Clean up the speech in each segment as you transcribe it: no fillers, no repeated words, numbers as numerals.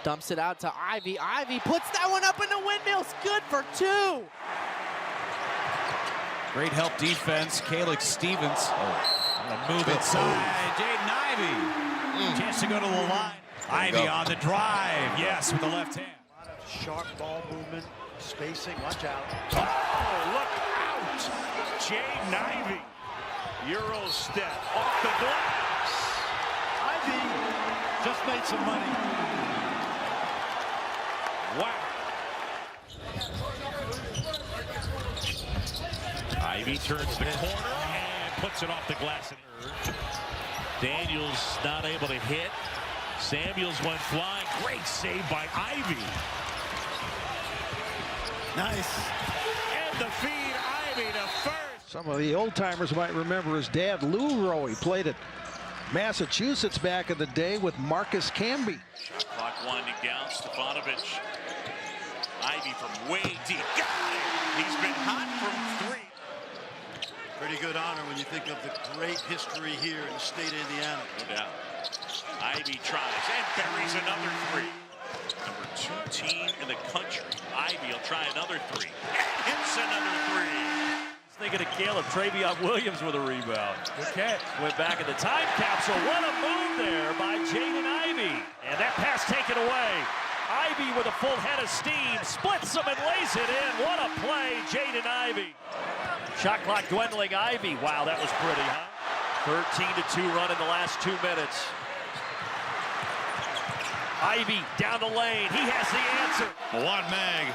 Dumps it out to Ivey. Ivey puts that one up in the windmills. Good for 2. Great help defense. Calix Stevens. Move inside. Jaden Ivey. Chance to go to the line. Ivey on the drive. Yes, with the left hand. A lot of sharp ball movement, spacing. Watch out. Oh, look out. Jaden Ivey. Euro step off the glass. Ivey just made some money. Wow. Ivey turns the corner and puts it off the glass. Daniels not able to hit. Samuels went flying. Great save by Ivey. Nice. And the feed, Ivey to first. Some of the old-timers might remember his dad, Lou Rowe. He played at Massachusetts back in the day with Marcus Camby. Shot clock winding down. Stefanovic. Ivey from way deep. Got it. He's been hot from 3. Pretty good honor when you think of the great history here in the state of Indiana. No doubt. Ivey tries and buries another 3. Number 2 team in the country. Ivey will try another 3. And hits another 3. Thinking of Caleb. Travion Williams with a rebound. Good catch. Went back in the time capsule. What a move there by Jaden Ivey. And that pass taken away. Ivey with a full head of steam. Splits him and lays it in. What a play, Jaden Ivey. Shot clock dwindling. Ivey. Wow, that was pretty, huh? 13-2 run in the last 2 minutes. Ivey down the lane. He has the answer. Juan Mag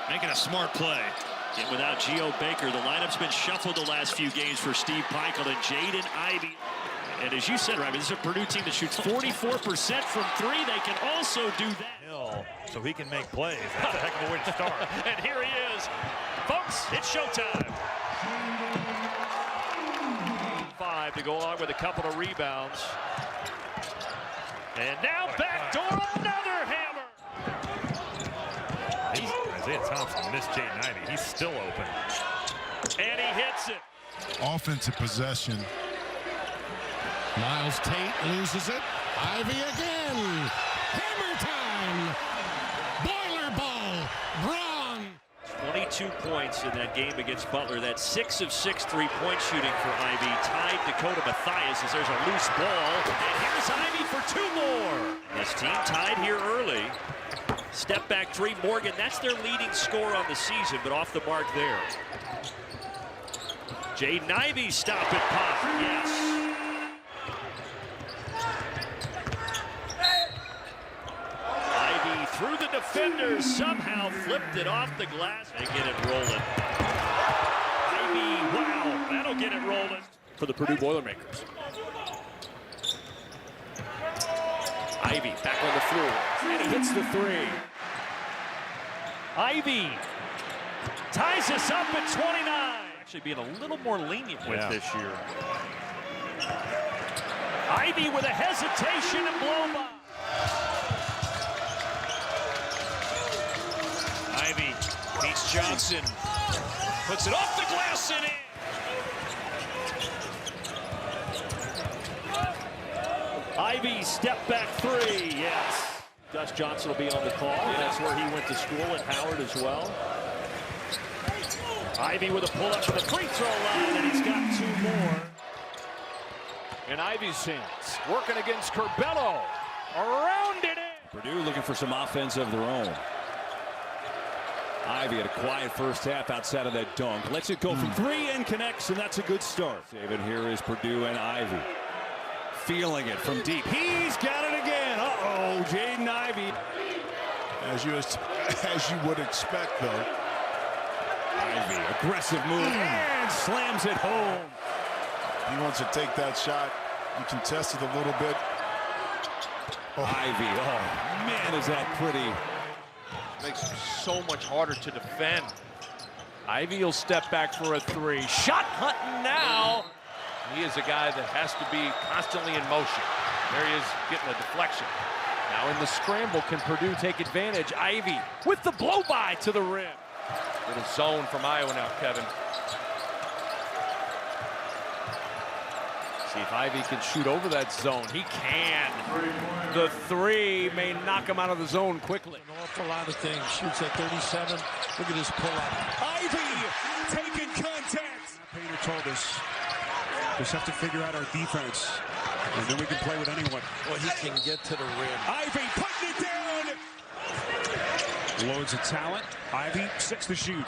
making a smart play. And without Geo Baker, the lineup's been shuffled the last few games for Steve Peichel and Jaden Ivey. And as you said, Robbie, this is a Purdue team that shoots 44% from 3. They can also do that. Hill, so he can make plays. That's a heck of a way to start. And here he is. Folks, it's showtime. 5 to go along with a couple of rebounds. And now backdoor, another hammer. Isaiah Thompson missed Jaden Ivey. He's still open. And he hits it. Offensive possession. Miles Tate loses it. Ivey again. Hammer time. Boiler ball. Braun. 22 points in that game against Butler. That's 6 of 6 3-point shooting for Ivey. Tied Dakota Mathias as there's a loose ball. And here's Ivey for 2 more. This team tied here early. Step back 3, Morgan. That's their leading scorer on the season, but off the mark there. Jaden Ivey stop and pop. Yes. Ivey through the defenders, somehow flipped it off the glass. They get it rolling. Ivey, wow, that'll get it rolling. For the Purdue Boilermakers. Ivey back on the floor, and he hits the 3. Ivey ties us up at 29. Actually being a little more lenient with this year. Ivey with a hesitation and blow by. Ivey beats Johnson, puts it off the glass and in. Ivey step back 3, yes. Gus Johnson will be on the call. That's where he went to school at Howard as well. Ivey with a pull up to the free throw line, and he's got 2 more. In Ivey's hands, working against Curbelo. Around it in. Purdue looking for some offense of their own. Ivey had a quiet first half outside of that dunk. Lets it go from 3 and connects, and that's a good start. David, here is Purdue and Ivey. Feeling it from deep. He's got it again. Uh-oh, Jaden Ivey. As you would expect, though. Ivey, aggressive move, and slams it home. He wants to take that shot. He contested a little bit. Oh. Ivey, oh, man, is that pretty. Makes it so much harder to defend. Ivey will step back for a 3. Shot hunting now. He is a guy that has to be constantly in motion. There he is getting a deflection. Now in the scramble, can Purdue take advantage? Ivey with the blow-by to the rim. With a zone from Iowa now, Kevin. See if Ivey can shoot over that zone. He can. The three may knock him out of the zone quickly. An awful lot of things. Shoots at 37. Look at his pull-up. Ivey taking contact. Painter told us, just have to figure out our defense, and then we can play with anyone. Well, he can get to the rim. Ivey putting it down. Loads of talent. Ivey, 6 to shoot.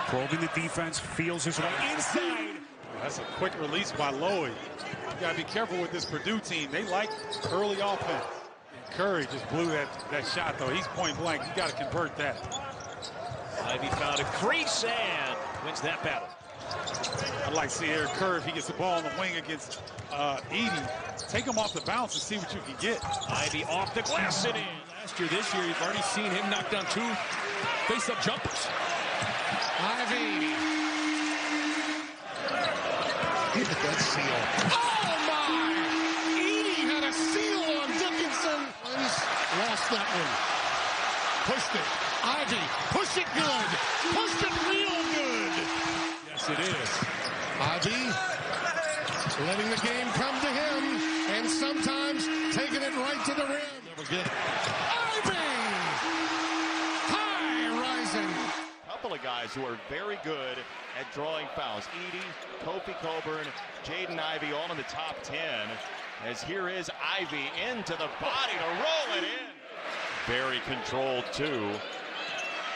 Probing the defense, feels his way inside. That's a quick release by Lowy. You got to be careful with this Purdue team. They like early offense. And Curry just blew that shot, though. He's point blank. You got to convert that. Ivey found a crease and wins that battle. I'd like to see Eric Curry, if he gets the ball on the wing against Edey, take him off the bounce and see what you can get. Ivey off the glass and in. Last year, this year, you've already seen him knock down 2 face-up jumpers. Ivey. Look at that seal. Oh, my! Edey had a seal on Dickinson. He's lost that one. Pushed it. Ivey, push it good. Pushed it real good. Yes, it is. Ivey letting the game come to him and sometimes taking it right to the rim. Never get it. Ivey! High rising. Couple of guys who are very good at drawing fouls. Edey, Kofi Coburn, Jaden Ivey all in the top 10. As here is Ivey into the body to roll it in. Very controlled too.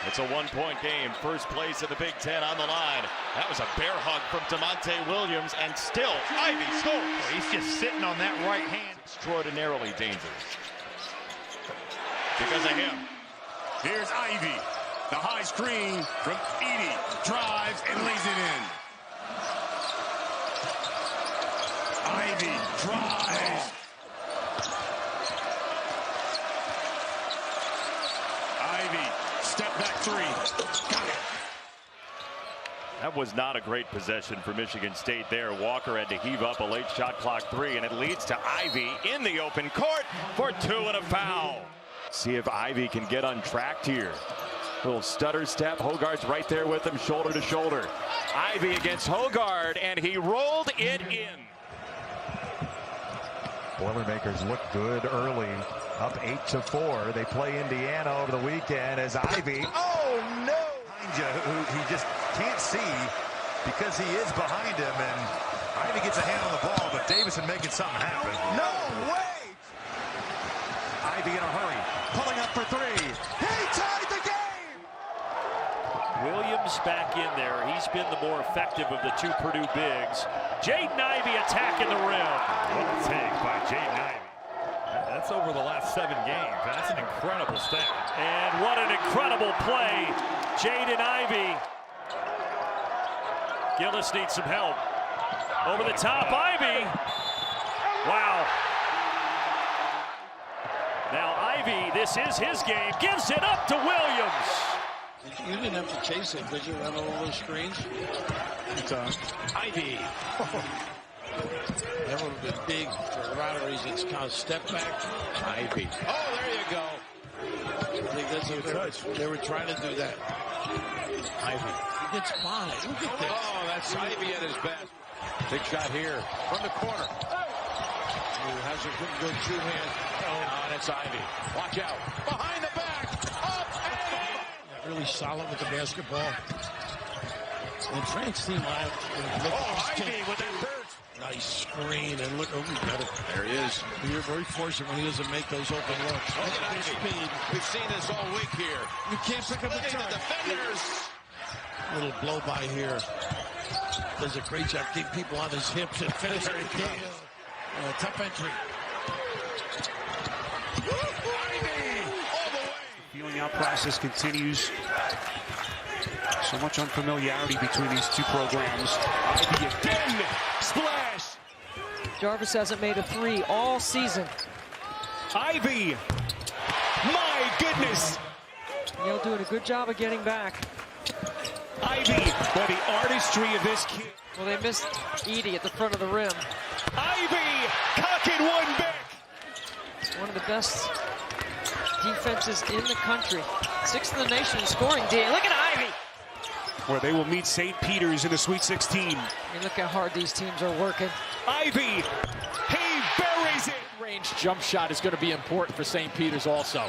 It's a 1-point game. First place in the Big Ten on the line. That was a bear hug from DeMonte Williams, and still Ivey scores. He's just sitting on that right hand. Extraordinarily dangerous because of him. Here's Ivey. The high screen from Edey. Drives and lays it in. Ivey drives. Ivey, step back 3. Got it. That was not a great possession for Michigan State there. Walker had to heave up a late shot clock 3, and it leads to Ivey in the open court for 2 and a foul. See if Ivey can get untracked here. Little stutter step. Hogarth's right there with him, shoulder to shoulder. Ivey against Hogarth, and he rolled it in. Boilermakers look good early, up 8-4. They play Indiana over the weekend as Ivey. Oh no! Behind you, who he just can't see because he is behind him, and Ivey gets a hand on the ball, but Davison making something happen. No way! Ivey in a hurry, pulling up for 3. He tied the game. Williams back in there. He's been the more effective of the 2 Purdue bigs. Jaden Ivey attacking the rim. What a take by Jaden Ivey. That's over the last 7 games. That's an incredible stat. And what an incredible play. Jaden Ivey. Gillis needs some help. Over the top, Ivey. Wow. Now Ivey, this is his game, gives it up to Williams. You didn't have to chase it, did you, run all those screens? Ivey. That would have been big for a lot of reasons. Step back, Ivey. Oh, there you go. I think that's a they were trying to do that. Ivey. He gets by. Look at this. Oh, that's Ivey at his best. Big shot here from the corner. He has a good two-hand. And it's Ivey. Watch out. Behind the back. Up and in. Really solid with the basketball. And Frank's team out. Ivey with that burst. Nice screen, and look, oh, we got it. There he is. You're very fortunate when he doesn't make those open looks. Look at Ivey. Speed. We've seen this all week here. You can't pick up the defenders. Little blow by here. Does a great job keeping people on his hips and finish the game. Tough entry. Ivey all the way. The feeling out process continues. So much unfamiliarity between these 2 programs. Ivey again. Splash. Jarvis hasn't made a 3 all season. Ivey. My goodness. Neal doing a good job of getting back. Ivey. Boy, the artistry of this kid. Well, they missed Edey at the front of the rim. Ivey cocking one back. One of the best defenses in the country. 6th in the nation in scoring. Look at Ivey. Where they will meet St. Peter's in the Sweet 16. I mean, look how hard these teams are working. Ivey, he buries it. Range jump shot is going to be important for St. Peter's also.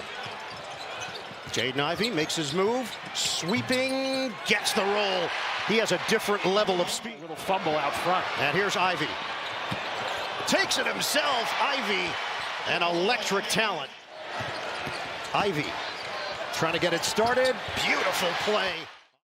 Jaden Ivey makes his move, sweeping, gets the roll. He has a different level of speed. Little fumble out front. And here's Ivey. Takes it himself. Ivey, an electric talent. Ivey trying to get it started. Beautiful play.